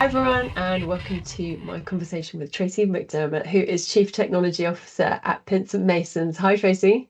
Hi everyone, and welcome to my conversation with Tracey McDermott, who is Chief Technology Officer at Pinsent Masons. Hi Tracey.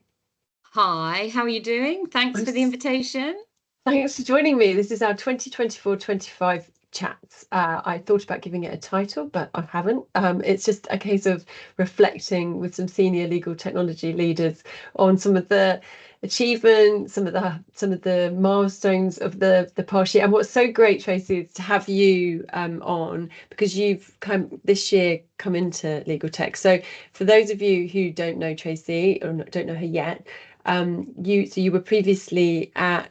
Hi, how are you doing? Thanks for the invitation. Thanks for joining me. This is our 2024-25 chats. I thought about giving it a title, but I haven't. It's just a case of reflecting with some senior legal technology leaders on some of the achievements, some of the milestones of the past year. And what's so great, Tracey, is to have you on, because you've this year come into legal tech. So for those of you who don't know Tracey or don't know her yet, you were previously at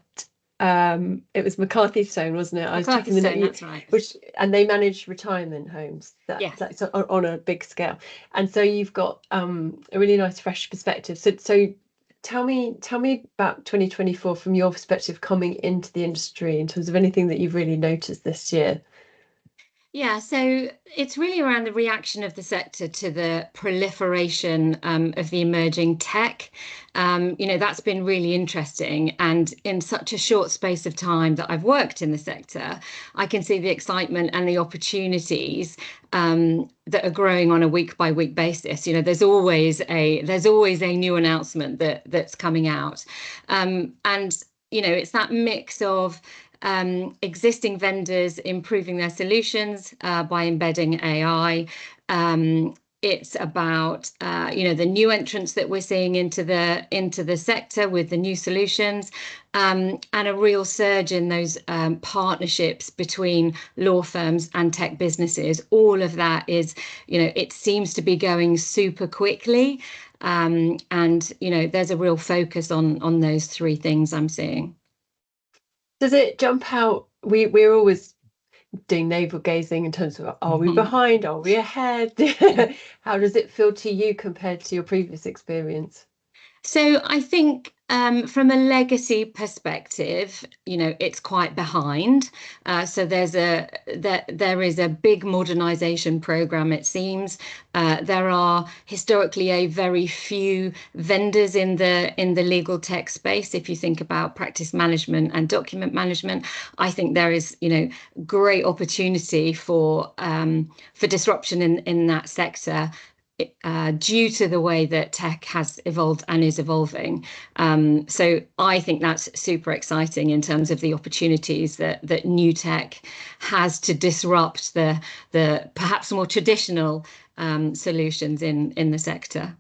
it was McCarthy Stone, wasn't it? I was checking the Stone, that's right. and they manage retirement homes. That's on a big scale. And so you've got a really nice fresh perspective. So tell me about 2024 from your perspective coming into the industry in terms of anything that you've really noticed this year. Yeah, so it's really around the reaction of the sector to the proliferation of the emerging tech. That's been really interesting. And in such a short space of time that I've worked in the sector, I can see the excitement and the opportunities that are growing on a week by week basis. There's always a new announcement that's coming out. It's that mix of existing vendors improving their solutions by embedding AI. It's about the new entrants that we're seeing into the sector with the new solutions, and a real surge in those partnerships between law firms and tech businesses. All of that is, it seems to be going super quickly, and there's a real focus on those three things I'm seeing. Does it jump out? We're always doing navel gazing in terms of, are we behind? Are we ahead? How does it feel to you compared to your previous experience? So I think from a legacy perspective, it's quite behind. So there is a big modernization program, it seems. There are historically a very few vendors in the legal tech space. If you think about practice management and document management, I think there is, great opportunity for disruption in that sector. Due to the way that tech has evolved and is evolving. So I think that's super exciting in terms of the opportunities that new tech has to disrupt the perhaps more traditional solutions in the sector.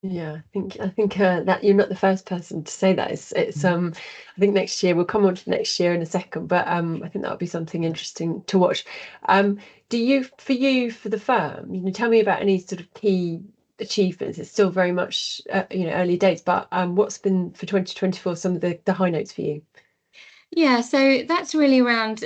Yeah, I think that you're not the first person to say that. It's I think next year we'll come on to next year in a second, but I think that'll be something interesting to watch. For the firm, tell me about any sort of key achievements. It's still very much early days, but what's been for 2024 some of the high notes for you? Yeah, so that's really around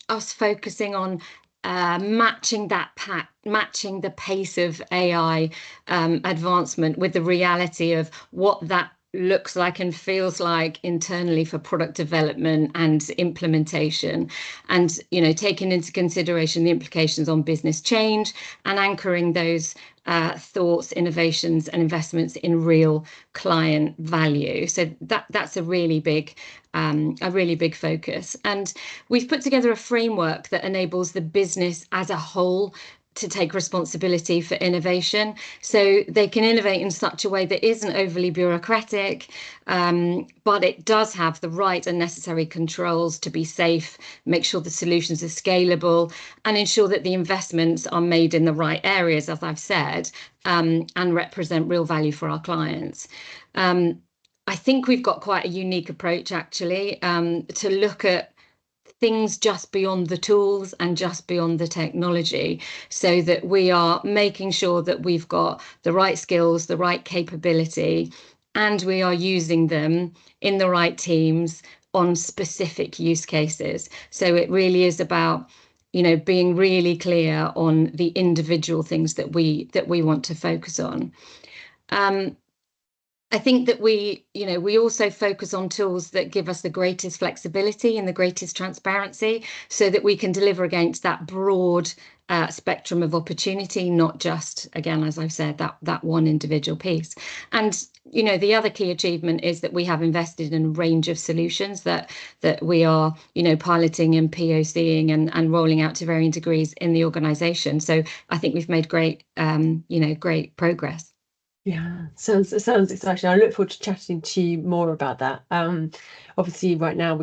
us focusing on matching the pace of AI advancement with the reality of what that looks like and feels like internally for product development and implementation, and taking into consideration the implications on business change and anchoring those thoughts, innovations and investments in real client value. So that's a really big focus. And we've put together a framework that enables the business as a whole to take responsibility for innovation, so they can innovate in such a way that isn't overly bureaucratic, but it does have the right and necessary controls to be safe, make sure the solutions are scalable, and ensure that the investments are made in the right areas, as I've said, and represent real value for our clients. I think we've got quite a unique approach, actually, to look at things just beyond the tools and just beyond the technology, so that we are making sure that we've got the right skills, the right capability, and we are using them in the right teams on specific use cases. So it really is about being really clear on the individual things that we want to focus on. I think that we also focus on tools that give us the greatest flexibility and the greatest transparency, so that we can deliver against that broad spectrum of opportunity, not just, again, as I've said, that one individual piece. And the other key achievement is that we have invested in a range of solutions that we are, piloting and POCing and rolling out to varying degrees in the organisation. So I think we've made great, great progress. Yeah, sounds exciting. I look forward to chatting to you more about that. Obviously, right now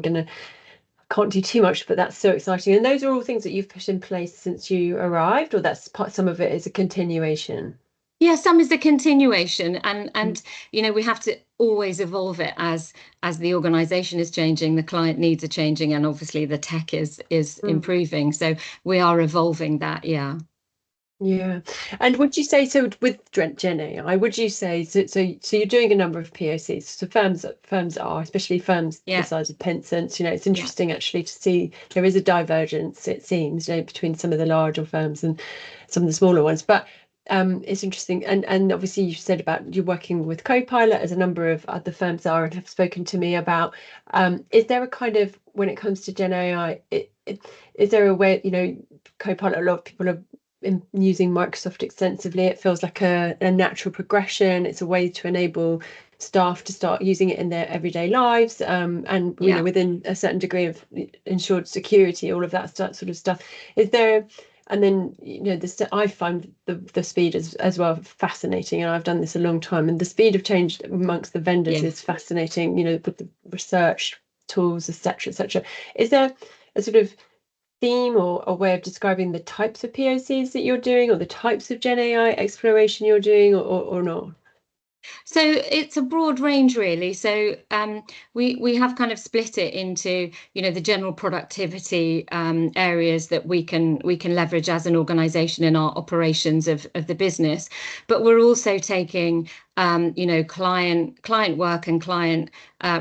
can't do too much, but that's so exciting. And those are all things that you've put in place since you arrived, or some of it is a continuation? Yeah, some is a continuation, and we have to always evolve it as the organization is changing, the client needs are changing, and obviously the tech is improving. So we are evolving that, yeah. Yeah. And would you say, so with Gen AI, would you say, so you're doing a number of POCs, so firms are, especially firms the size of Pinsent, it's interesting actually to see there is a divergence, it seems, between some of the larger firms and some of the smaller ones. But it's interesting, and obviously you said about you're working with Copilot, as a number of other firms are and have spoken to me about. Is there a kind of, when it comes to Gen AI, is there a way, Copilot, a lot of people are using Microsoft extensively. It feels like a natural progression. It's a way to enable staff to start using it in their everyday lives, and within a certain degree of ensured security, all of that sort of stuff. Is there? And then I find the speed as well fascinating, and I've done this a long time. And the speed of change amongst the vendors is fascinating. With the research tools, etc., etc. Is there a sort of theme or a way of describing the types of POCs that you're doing, or the types of Gen AI exploration you're doing, or not? So it's a broad range, really. So we have kind of split it into, the general productivity areas that we can leverage as an organisation in our operations of the business. But we're also taking client work and client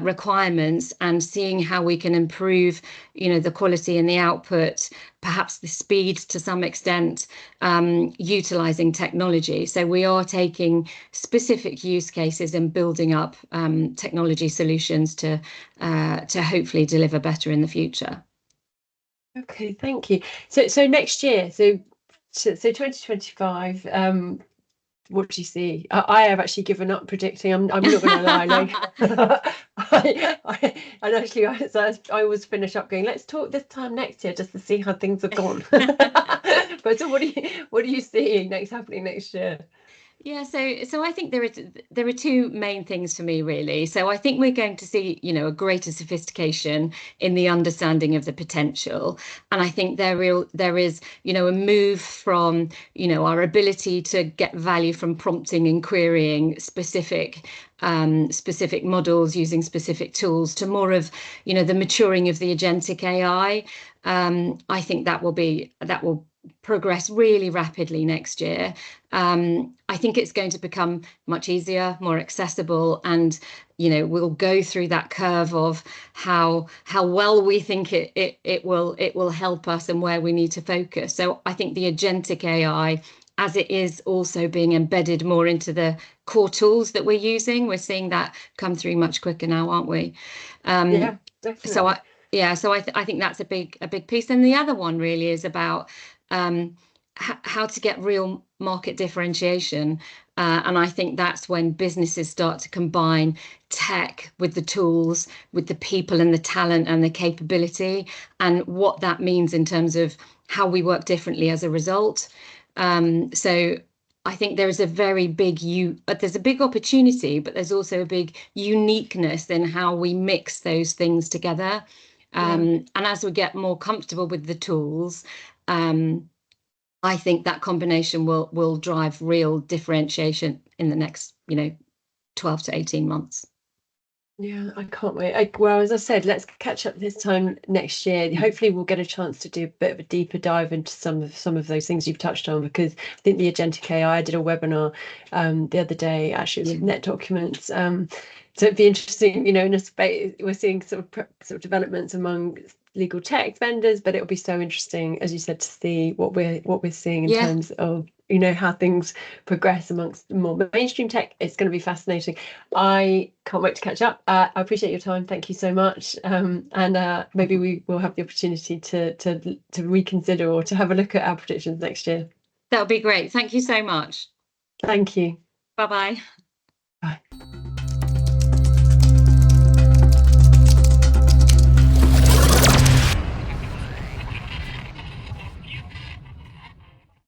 requirements, and seeing how we can improve, the quality and the output, perhaps the speed to some extent, utilising technology. So we are taking specific use cases and building up technology solutions to hopefully deliver better in the future. Okay, thank you. So next year, so 2025. What do you see? I have actually given up predicting. I'm not going to lie. I actually I always finish up going, let's talk this time next year just to see how things have gone. But so what do you see happening next year? Yeah, so I think there are two main things for me, really. So I think we're going to see, a greater sophistication in the understanding of the potential, and I think there is, a move from, our ability to get value from prompting and querying specific models using specific tools, to more of, the maturing of the agentic AI. I think that will progress really rapidly next year. I think it's going to become much easier, more accessible, and we'll go through that curve of how well we think it will help us and where we need to focus. So I think the agentic AI, as it is also being embedded more into the core tools that we're using, we're seeing that come through much quicker now, aren't we? Yeah, definitely. So I think that's a big piece. And the other one really is about how to get real market differentiation, and I think that's when businesses start to combine tech with the tools, with the people and the talent and the capability, and what that means in terms of how we work differently as a result. So I think there is a very big there's a big opportunity, but there's also a big uniqueness in how we mix those things together. And as we get more comfortable with the tools, I think that combination will drive real differentiation in the next 12 to 18 months. Yeah, I can't wait. Well, as I said, let's catch up this time next year. Hopefully we'll get a chance to do a bit of a deeper dive into some of those things you've touched on, because I think the agentic AI, I did a webinar the other day, actually, with Net Documents. So it'd be interesting, in a space we're seeing sort of developments among legal tech vendors, but it'll be so interesting, as you said, to see what we're seeing in terms of, you know, how things progress amongst more mainstream tech. It's going to be fascinating. I can't wait to catch up. I appreciate your time. Thank you so much. And maybe we will have the opportunity to reconsider or to have a look at our predictions next year. That'll be great. Thank you so much. Thank you. Bye-bye. Bye.